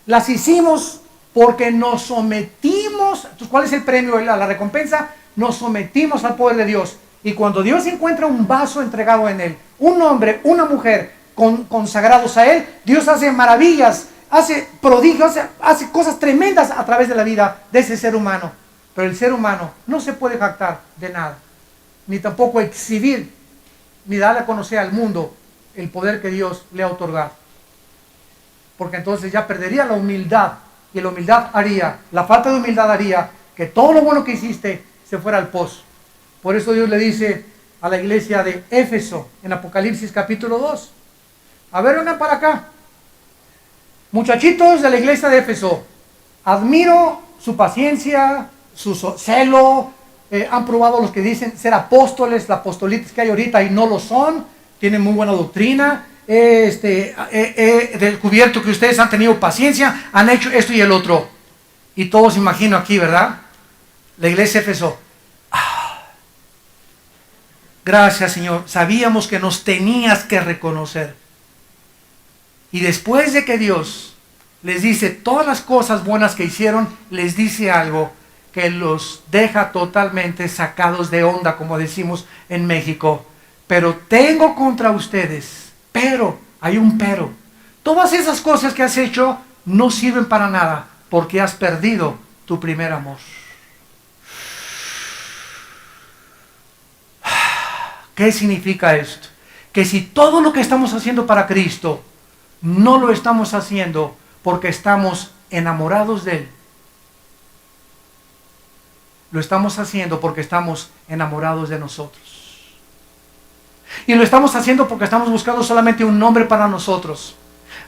Las hicimos porque nos sometimos. Entonces, ¿cuál es el premio, la recompensa? Nos sometimos al poder de Dios. Y cuando Dios encuentra un vaso entregado en Él, un hombre, una mujer consagrados a Él, Dios hace maravillas, hace prodigios, hace cosas tremendas a través de la vida de ese ser humano. Pero el ser humano no se puede jactar de nada, ni tampoco exhibir, ni darle a conocer al mundo el poder que Dios le ha otorgado. Porque entonces ya perdería la humildad, y la humildad haría, la falta de humildad haría que todo lo bueno que hiciste se fuera al pozo. Por eso Dios le dice a la iglesia de Éfeso en Apocalipsis capítulo 2. A ver, vengan para acá. Muchachitos de la iglesia de Éfeso, admiro su paciencia, su celo. Han probado los que dicen ser apóstoles, la apostolitis que hay ahorita y no lo son. Tienen muy buena doctrina. Descubierto que ustedes han tenido paciencia, han hecho esto y el otro. Y todos imagino aquí, ¿verdad? La iglesia de Éfeso. Gracias, Señor. Sabíamos que nos tenías que reconocer. Y después de que Dios les dice todas las cosas buenas que hicieron, les dice algo que los deja totalmente sacados de onda, como decimos en México. Pero tengo contra ustedes, pero, hay un pero. Todas esas cosas que has hecho no sirven para nada, porque has perdido tu primer amor. ¿Qué significa esto? Que si todo lo que estamos haciendo para Cristo no lo estamos haciendo porque estamos enamorados de Él, lo estamos haciendo porque estamos enamorados de nosotros. Y lo estamos haciendo porque estamos buscando solamente un nombre para nosotros.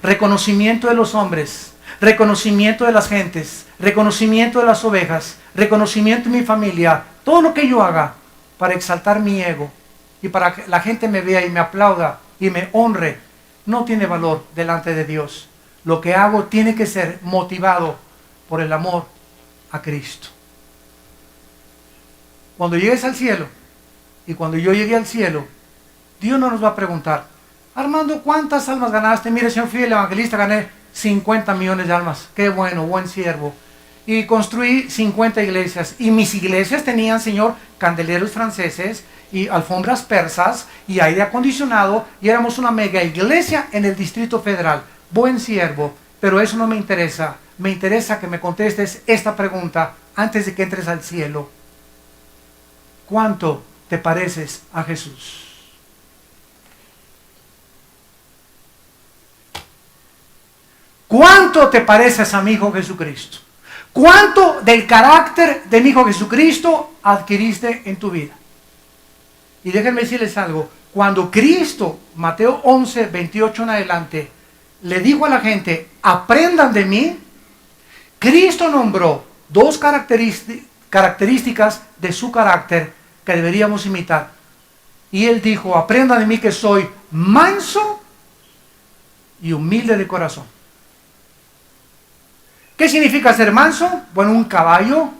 Reconocimiento de los hombres, reconocimiento de las gentes, reconocimiento de las ovejas, reconocimiento de mi familia. Todo lo que yo haga para exaltar mi ego y para que la gente me vea y me aplauda y me honre, no tiene valor delante de Dios. Lo que hago tiene que ser motivado por el amor a Cristo. Cuando llegues al cielo, y cuando yo llegue al cielo, Dios no nos va a preguntar: Armando, ¿cuántas almas ganaste? Mire, señor, fui el evangelista, gané 50 millones de almas. Qué bueno, buen siervo. Y construí 50 iglesias. Y mis iglesias tenían, señor, candeleros franceses y alfombras persas y aire acondicionado. Y éramos una mega iglesia en el Distrito Federal. Buen siervo. Pero eso no me interesa. Me interesa que me contestes esta pregunta antes de que entres al cielo. ¿Cuánto te pareces a Jesús? ¿Cuánto te pareces a mi Hijo Jesucristo? ¿Cuánto del carácter de mi Hijo Jesucristo adquiriste en tu vida? Y déjenme decirles algo. Cuando Cristo, Mateo 11, 28 en adelante, le dijo a la gente: aprendan de mí, Cristo nombró dos características de su carácter que deberíamos imitar. Y Él dijo: aprendan de mí que soy manso y humilde de corazón. ¿Qué significa ser manso? Bueno, un caballo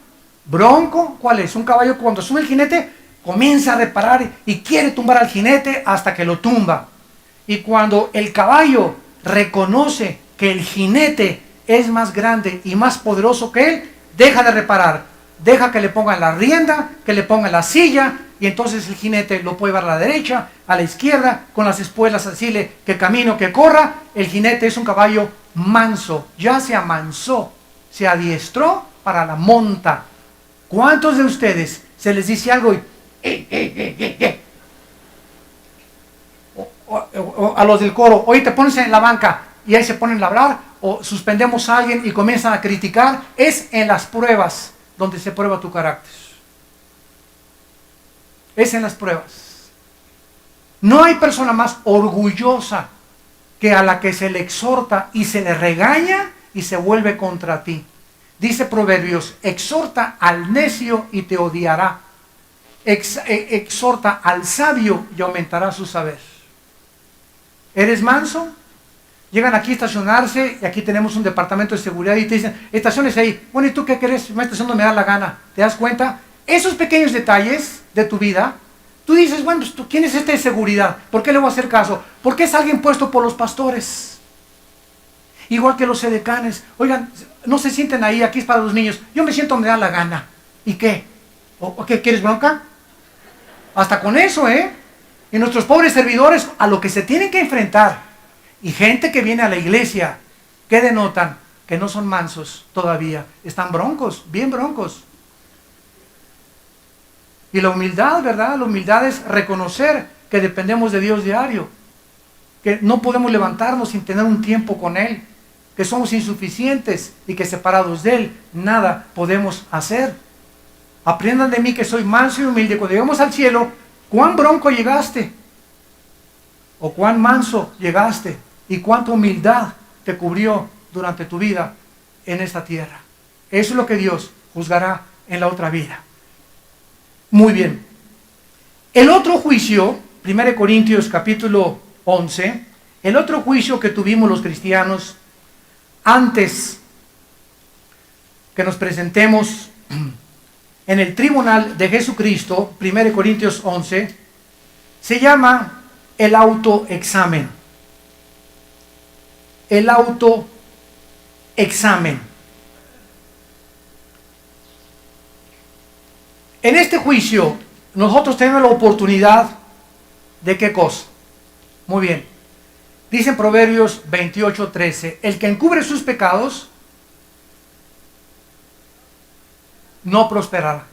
bronco, ¿cuál es? Un caballo, cuando sube el jinete, comienza a reparar y quiere tumbar al jinete hasta que lo tumba. Y cuando el caballo reconoce que el jinete es más grande y más poderoso que él, deja de reparar, deja que le pongan la rienda, que le pongan la silla, y entonces el jinete lo puede llevar a la derecha, a la izquierda, con las espuelas así, que camino, que corra. El jinete es un caballo manso, ya se amansó, se adiestró para la monta. ¿Cuántos de ustedes se les dice algo y o a los del coro: hoy te pones en la banca, y ahí se ponen a hablar, o suspendemos a alguien y comienzan a criticar? Es en las pruebas donde se prueba tu carácter. Es en las pruebas. No hay persona más orgullosa que a la que se le exhorta y se le regaña y se vuelve contra ti. Dice Proverbios: exhorta al necio y te odiará. Exhorta al sabio y aumentará su saber. ¿Eres manso? Llegan aquí a estacionarse, y aquí tenemos un departamento de seguridad, y te dicen: estaciones ahí. Bueno, ¿y tú qué querés? Me estaciono, me da la gana. ¿Te das cuenta? Esos pequeños detalles de tu vida, tú dices: bueno, pues, ¿quién es este de seguridad? ¿Por qué le voy a hacer caso? Porque es alguien puesto por los pastores. Igual que los edecanes. Oigan, no se sienten ahí, aquí es para los niños. Yo me siento, me da la gana. ¿Y qué? ¿O qué quieres, bronca? Hasta con eso, ¿eh? Y nuestros pobres servidores a lo que se tienen que enfrentar. Y gente que viene a la iglesia, ¿qué denotan? Que no son mansos todavía. Están broncos, bien broncos. Y la humildad, ¿verdad? La humildad es reconocer que dependemos de Dios diario. Que no podemos levantarnos sin tener un tiempo con Él. Que somos insuficientes y que separados de Él nada podemos hacer. Aprendan de mí que soy manso y humilde. Cuando llegamos al cielo, ¿cuán bronco llegaste? ¿O cuán manso llegaste? ¿Y cuánta humildad te cubrió durante tu vida en esta tierra? Eso es lo que Dios juzgará en la otra vida. Muy bien. El otro juicio, 1 Corintios capítulo 11, el otro juicio que tuvimos los cristianos antes que nos presentemos en el tribunal de Jesucristo, 1 Corintios 11, se llama el autoexamen. El autoexamen. En este juicio, nosotros tenemos la oportunidad de ¿qué cosa? Muy bien. Dice en Proverbios 28:13, el que encubre sus pecados no prosperará.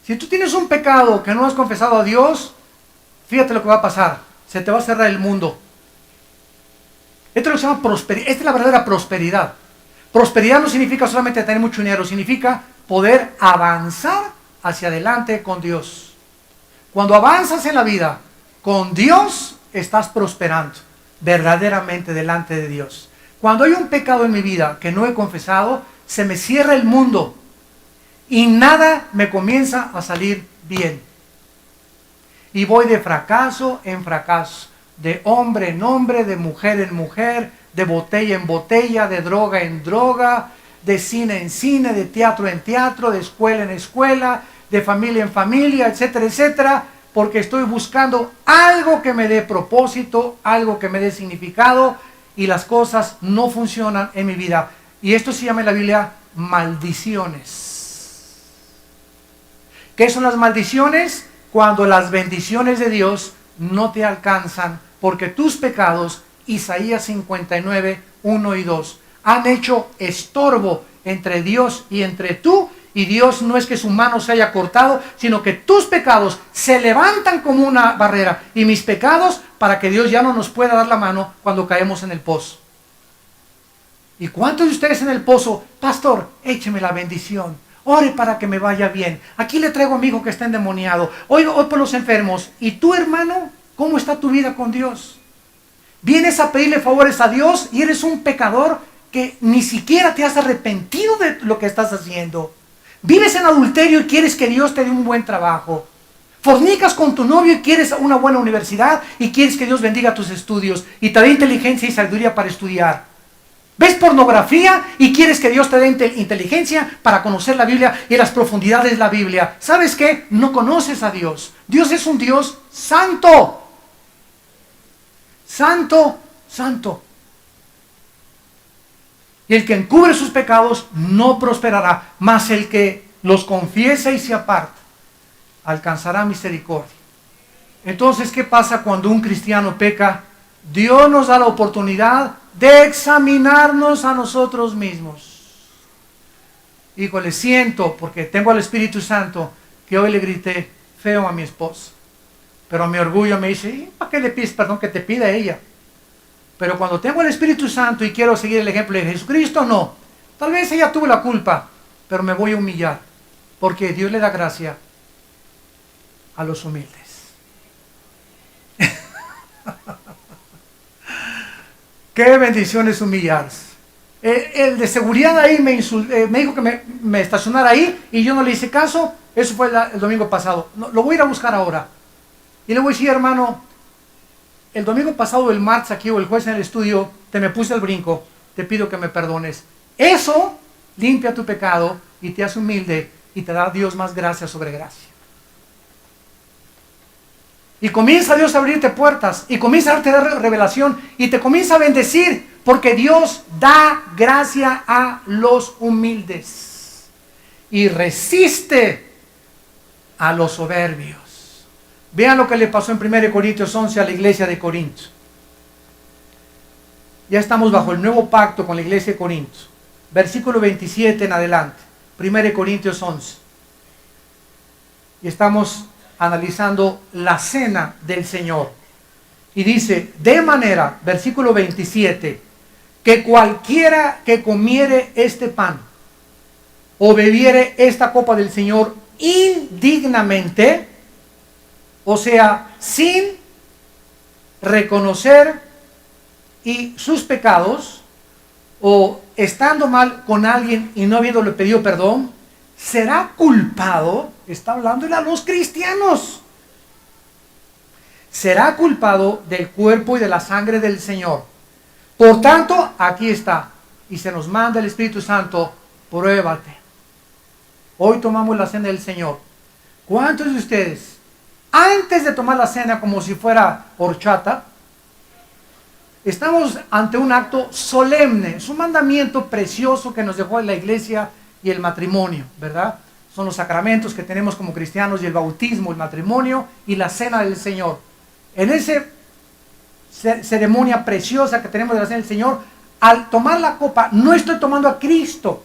Si tú tienes un pecado que no has confesado a Dios, fíjate lo que va a pasar. Se te va a cerrar el mundo. Esto es lo que se llama prosperidad. Esta es la verdadera prosperidad. Prosperidad no significa solamente tener mucho dinero, significa poder avanzar hacia adelante con Dios. Cuando avanzas en la vida con Dios, estás prosperando verdaderamente delante de Dios. Cuando hay un pecado en mi vida que no he confesado, se me cierra el mundo y nada me comienza a salir bien. Y voy de fracaso en fracaso, de hombre en hombre, de mujer en mujer, de botella en botella, de droga en droga, de cine en cine, de teatro en teatro, de escuela en escuela, de familia en familia, etcétera, etcétera, porque estoy buscando algo que me dé propósito, algo que me dé significado, y las cosas no funcionan en mi vida. Y esto se llama en la Biblia maldiciones. ¿Qué son las maldiciones? Cuando las bendiciones de Dios no te alcanzan, porque tus pecados, Isaías 59, 1 y 2, han hecho estorbo entre Dios y entre tú, y Dios no es que su mano se haya cortado, sino que tus pecados se levantan como una barrera, y mis pecados, para que Dios ya no nos pueda dar la mano cuando caemos en el pozo. ¿Y cuántos de ustedes en el pozo? Pastor, écheme la bendición, ore para que me vaya bien, aquí le traigo a mi hijo que está endemoniado, hoy por los enfermos. ¿Y tú, hermano, cómo está tu vida con Dios? Vienes a pedirle favores a Dios y eres un pecador que ni siquiera te has arrepentido de lo que estás haciendo. Vives en adulterio y quieres que Dios te dé un buen trabajo. Fornicas con tu novio y quieres una buena universidad y quieres que Dios bendiga tus estudios y te dé inteligencia y sabiduría para estudiar. Ves pornografía y quieres que Dios te dé inteligencia para conocer la Biblia y las profundidades de la Biblia. ¿Sabes qué? No conoces a Dios. Dios es un Dios santo. Santo, santo. Y el que encubre sus pecados no prosperará, mas el que los confiesa y se aparta alcanzará misericordia. Entonces, ¿qué pasa cuando un cristiano peca? Dios nos da la oportunidad de examinarnos a nosotros mismos. Híjole, siento, porque tengo al Espíritu Santo, que hoy le grité feo a mi esposa. Pero mi orgullo me dice, ¿para qué le pides perdón? Que te pida ella. Pero cuando tengo el Espíritu Santo y quiero seguir el ejemplo de Jesucristo, no. Tal vez ella tuvo la culpa, pero me voy a humillar, porque Dios le da gracia a los humildes. Qué bendición es humillarse. El de seguridad ahí me dijo que me estacionara ahí y yo no le hice caso. Eso fue el domingo pasado. No, lo voy a ir a buscar ahora. Y le voy a decir, hermano, el domingo pasado, el martes aquí o el jueves en el estudio, te me puse al brinco, te pido que me perdones. Eso limpia tu pecado y te hace humilde y te da a Dios más gracia sobre gracia. Y comienza Dios a abrirte puertas y comienza a darte revelación y te comienza a bendecir, porque Dios da gracia a los humildes y resiste a los soberbios. Vean lo que le pasó en 1 Corintios 11 a la iglesia de Corinto. Ya estamos bajo el nuevo pacto con la iglesia de Corinto. Versículo 27 en adelante. 1 Corintios 11. Y estamos analizando la cena del Señor. Y dice, de manera, versículo 27, que cualquiera que comiere este pan o bebiere esta copa del Señor indignamente, o sea, sin reconocer y sus pecados, o estando mal con alguien y no habiéndole pedido perdón, será culpado, está hablando a los cristianos, será culpado del cuerpo y de la sangre del Señor. Por tanto, aquí está, y se nos manda el Espíritu Santo, pruébate. Hoy tomamos la cena del Señor. ¿Cuántos de ustedes, antes de tomar la cena como si fuera horchata, estamos ante un acto solemne? Es un mandamiento precioso que nos dejó la iglesia y el matrimonio, ¿verdad? Son los sacramentos que tenemos como cristianos, y el bautismo, el matrimonio y la cena del Señor. En esa ceremonia preciosa que tenemos de la cena del Señor, al tomar la copa, no estoy tomando a Cristo,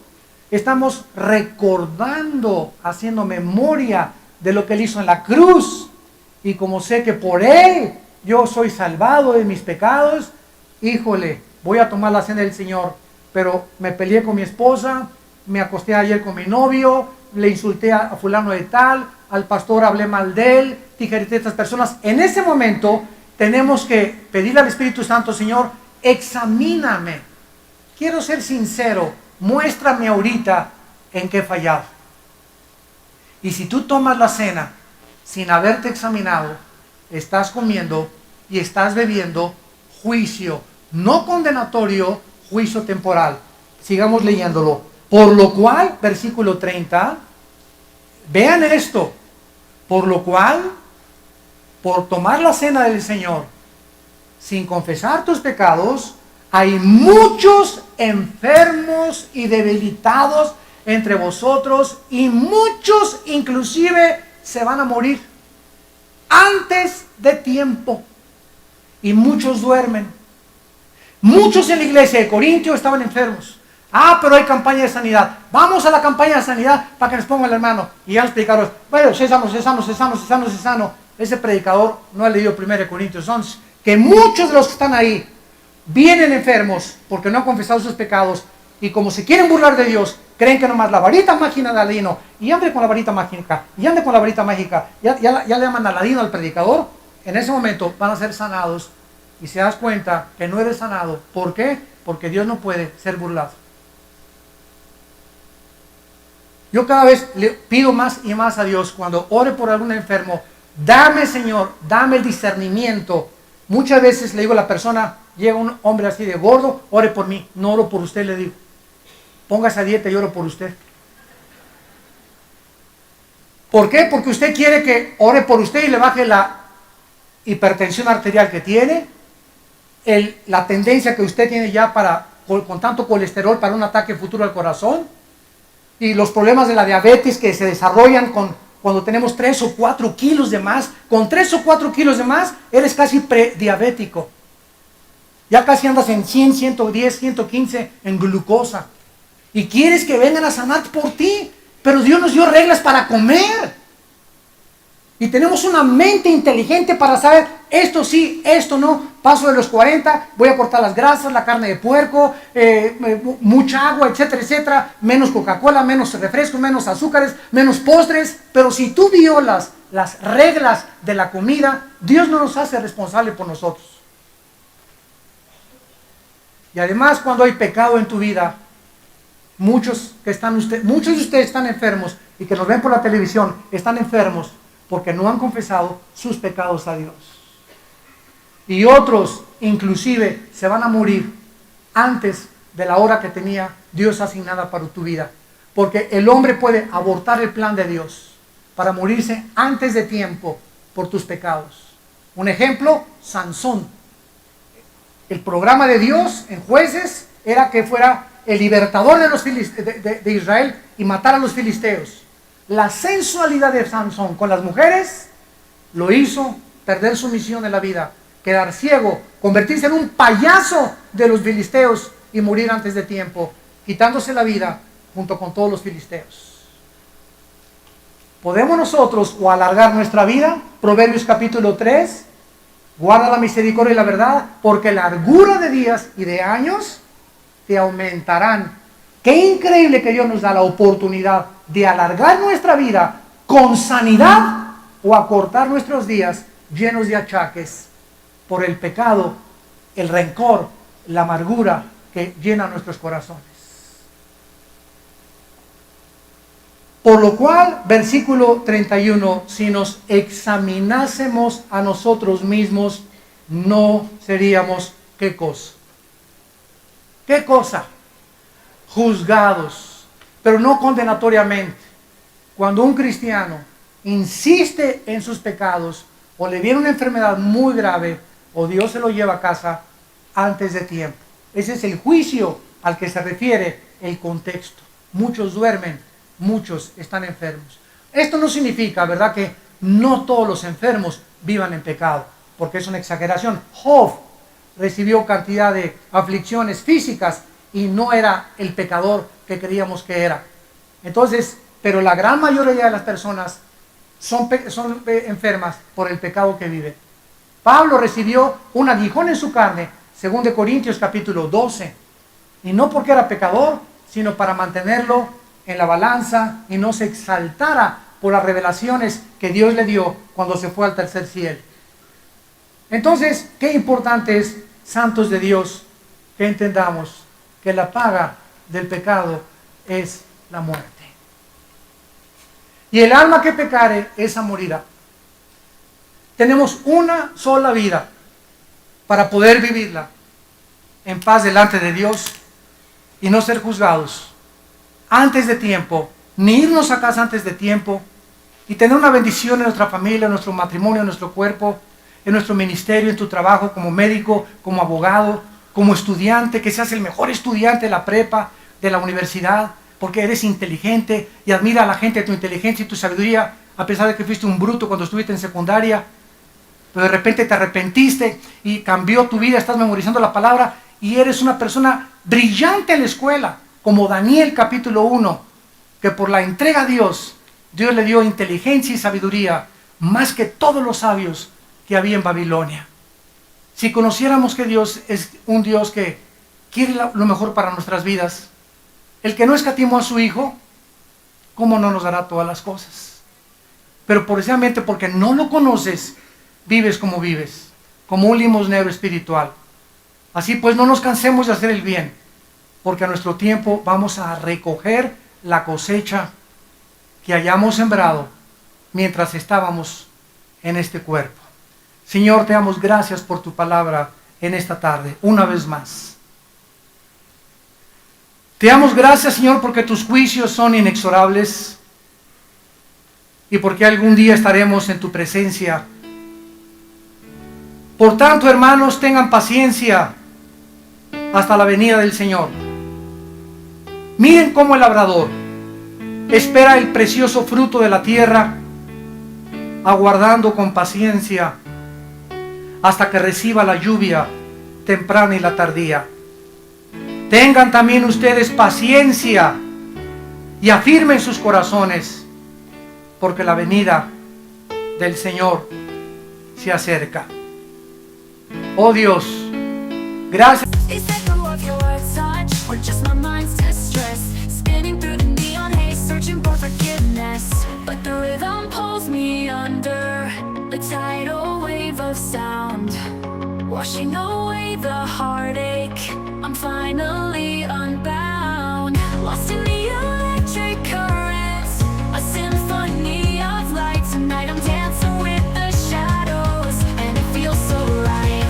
estamos recordando, haciendo memoria de lo que Él hizo en la cruz. Y como sé que por Él yo soy salvado de mis pecados, híjole, voy a tomar la cena del Señor. Pero me peleé con mi esposa, me acosté ayer con mi novio, le insulté a fulano de tal, al pastor hablé mal de él, tijerité a estas personas. En ese momento tenemos que pedirle al Espíritu Santo, Señor, examíname. Quiero ser sincero, muéstrame ahorita en qué he fallado. Y si tú tomas la cena sin haberte examinado, estás comiendo y estás bebiendo juicio, no condenatorio, juicio temporal. Sigamos leyéndolo. Por lo cual, versículo 30, vean esto, por lo cual, por tomar la cena del Señor, sin confesar tus pecados, hay muchos enfermos y debilitados entre vosotros, y muchos inclusive se van a morir antes de tiempo, y muchos duermen. Muchos en la iglesia de Corintio estaban enfermos. Pero hay campaña de sanidad. Vamos a la campaña de sanidad para que nos ponga el hermano. Y ya los predicadores, bueno, sé sano. Ese predicador no ha leído 1 Corintios 11. Que muchos de los que están ahí vienen enfermos porque no han confesado sus pecados. Y como se quieren burlar de Dios, creen que nomás la varita mágica de Aladino, y ande con la varita mágica, ya le llaman Aladino al predicador. En ese momento van a ser sanados. Y se das cuenta que no eres sanado. ¿Por qué? Porque Dios no puede ser burlado. Yo cada vez le pido más y más a Dios cuando ore por algún enfermo. Dame, Señor, dame el discernimiento. Muchas veces le digo a la persona, llega un hombre así de gordo, ore por mí. No oro por usted, le digo. Póngase a dieta y oro por usted. ¿Por qué? Porque usted quiere que ore por usted y le baje la hipertensión arterial que tiene, la tendencia que usted tiene ya con tanto colesterol para un ataque futuro al corazón, y los problemas de la diabetes que se desarrollan cuando tenemos 3 o 4 kilos de más. Con 3 o 4 kilos de más, eres casi prediabético. Ya casi andas en 100, 110, 115 en glucosa. Y quieres que vengan a sanar por ti. Pero Dios nos dio reglas para comer. Y tenemos una mente inteligente para saber, esto sí, esto no. Paso de los 40, voy a cortar las grasas, la carne de puerco, mucha agua, etcétera, etcétera. Menos Coca-Cola, menos refrescos, menos azúcares, menos postres. Pero si tú violas las reglas de la comida, Dios no nos hace responsable por nosotros. Y además, cuando hay pecado en tu vida, muchos de ustedes están enfermos, y que nos ven por la televisión, están enfermos porque no han confesado sus pecados a Dios. Y otros inclusive se van a morir antes de la hora que tenía Dios asignada para tu vida. Porque el hombre puede abortar el plan de Dios para morirse antes de tiempo por tus pecados. Un ejemplo, Sansón. El programa de Dios en Jueces era que fuera el libertador de Israel y matar a los filisteos. La sensualidad de Sansón con las mujeres lo hizo perder su misión en la vida, quedar ciego, convertirse en un payaso de los filisteos y morir antes de tiempo, quitándose la vida junto con todos los filisteos. ¿Podemos nosotros o alargar nuestra vida? Proverbios capítulo 3, guarda la misericordia y la verdad, porque la largura de días y de años te aumentarán. Qué increíble que Dios nos da la oportunidad de alargar nuestra vida con sanidad o acortar nuestros días llenos de achaques por el pecado, el rencor, la amargura que llena nuestros corazones. Por lo cual, versículo 31, si nos examinásemos a nosotros mismos, no seríamos, ¿qué cosa? ¿Qué cosa? Juzgados, pero no condenatoriamente. Cuando un cristiano insiste en sus pecados, o le viene una enfermedad muy grave, o Dios se lo lleva a casa antes de tiempo. Ese es el juicio al que se refiere el contexto. Muchos duermen, muchos están enfermos. Esto no significa, ¿verdad?, que no todos los enfermos vivan en pecado, porque es una exageración. Job recibió cantidad de aflicciones físicas y no era el pecador que creíamos que era. Entonces, pero la gran mayoría de las personas son enfermas por el pecado que viven. Pablo recibió un aguijón en su carne, según de Corintios capítulo 12, y no porque era pecador, sino para mantenerlo en la balanza y no se exaltara por las revelaciones que Dios le dio cuando se fue al tercer cielo. Entonces, qué importante es, santos de Dios, que entendamos que la paga del pecado es la muerte. Y el alma que pecare, esa morirá. Tenemos una sola vida para poder vivirla en paz delante de Dios y no ser juzgados antes de tiempo, ni irnos a casa antes de tiempo, y tener una bendición en nuestra familia, en nuestro matrimonio, en nuestro cuerpo, en nuestro ministerio, en tu trabajo como médico, como abogado, como estudiante, que seas el mejor estudiante de la prepa, de la universidad, porque eres inteligente y admira a la gente tu inteligencia y tu sabiduría, a pesar de que fuiste un bruto cuando estuviste en secundaria, pero de repente te arrepentiste y cambió tu vida, estás memorizando la palabra y eres una persona brillante en la escuela, como Daniel capítulo 1, que por la entrega a Dios, Dios le dio inteligencia y sabiduría, más que todos los sabios que había en Babilonia. Si conociéramos que Dios es un Dios que quiere lo mejor para nuestras vidas, el que no escatimó a su Hijo, ¿cómo no nos dará todas las cosas? Pero precisamente porque no lo conoces, vives, como un limosnero espiritual. Así pues, no nos cansemos de hacer el bien, porque a nuestro tiempo vamos a recoger la cosecha que hayamos sembrado mientras estábamos en este cuerpo. Señor, te damos gracias por tu palabra en esta tarde, una vez más. Te damos gracias, Señor, porque tus juicios son inexorables y porque algún día estaremos en tu presencia. Por tanto, hermanos, tengan paciencia hasta la venida del Señor. Miren cómo el labrador espera el precioso fruto de la tierra, aguardando con paciencia hasta que reciba la lluvia temprana y la tardía. Tengan también ustedes paciencia y afirmen sus corazones, porque la venida del Señor se acerca. Oh Dios, gracias. Washing away the heartache, I'm finally unbound. Lost in the electric currents, a symphony of light. Tonight I'm dancing with the shadows, and it feels so right.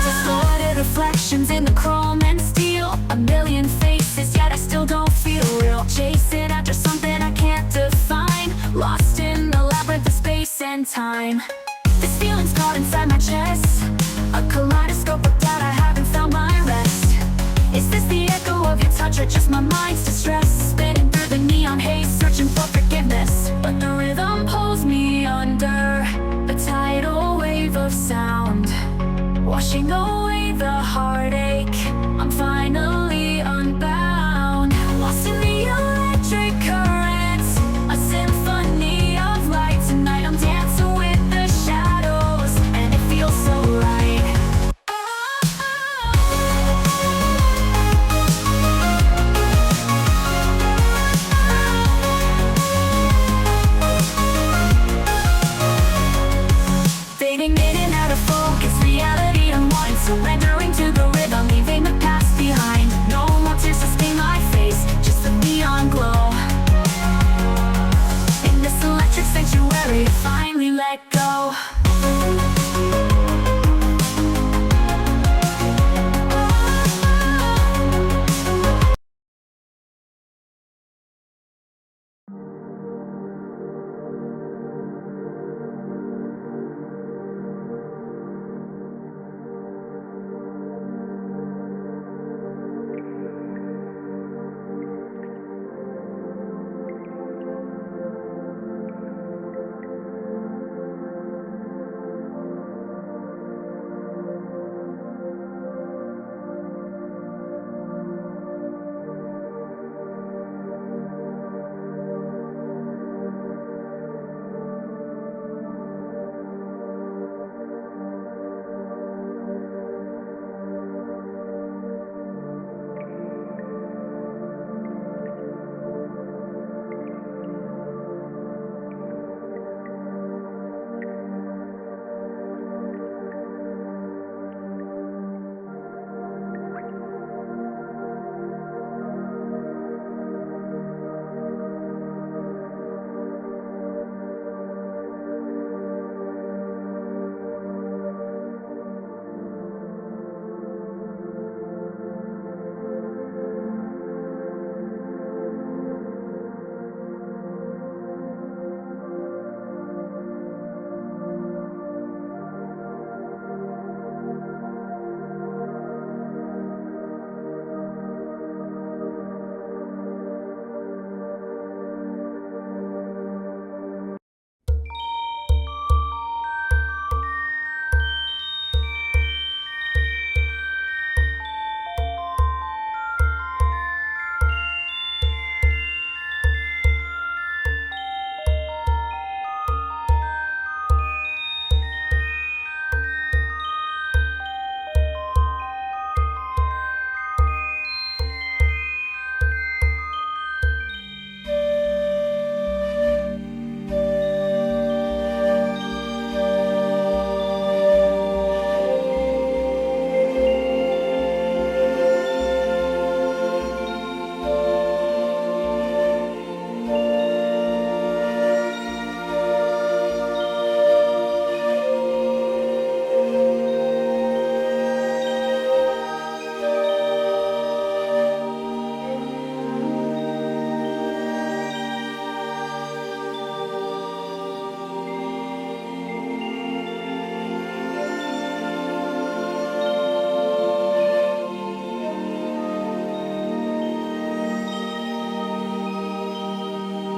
Distorted reflections in the chrome and steel, a million faces, yet I still don't feel real. Chasing after something I can't define, lost in the labyrinth of space and time. This feeling's caught inside my chest, a kaleidoscope of doubt, I haven't found my rest. Is this the echo of your touch or just my mind's distress?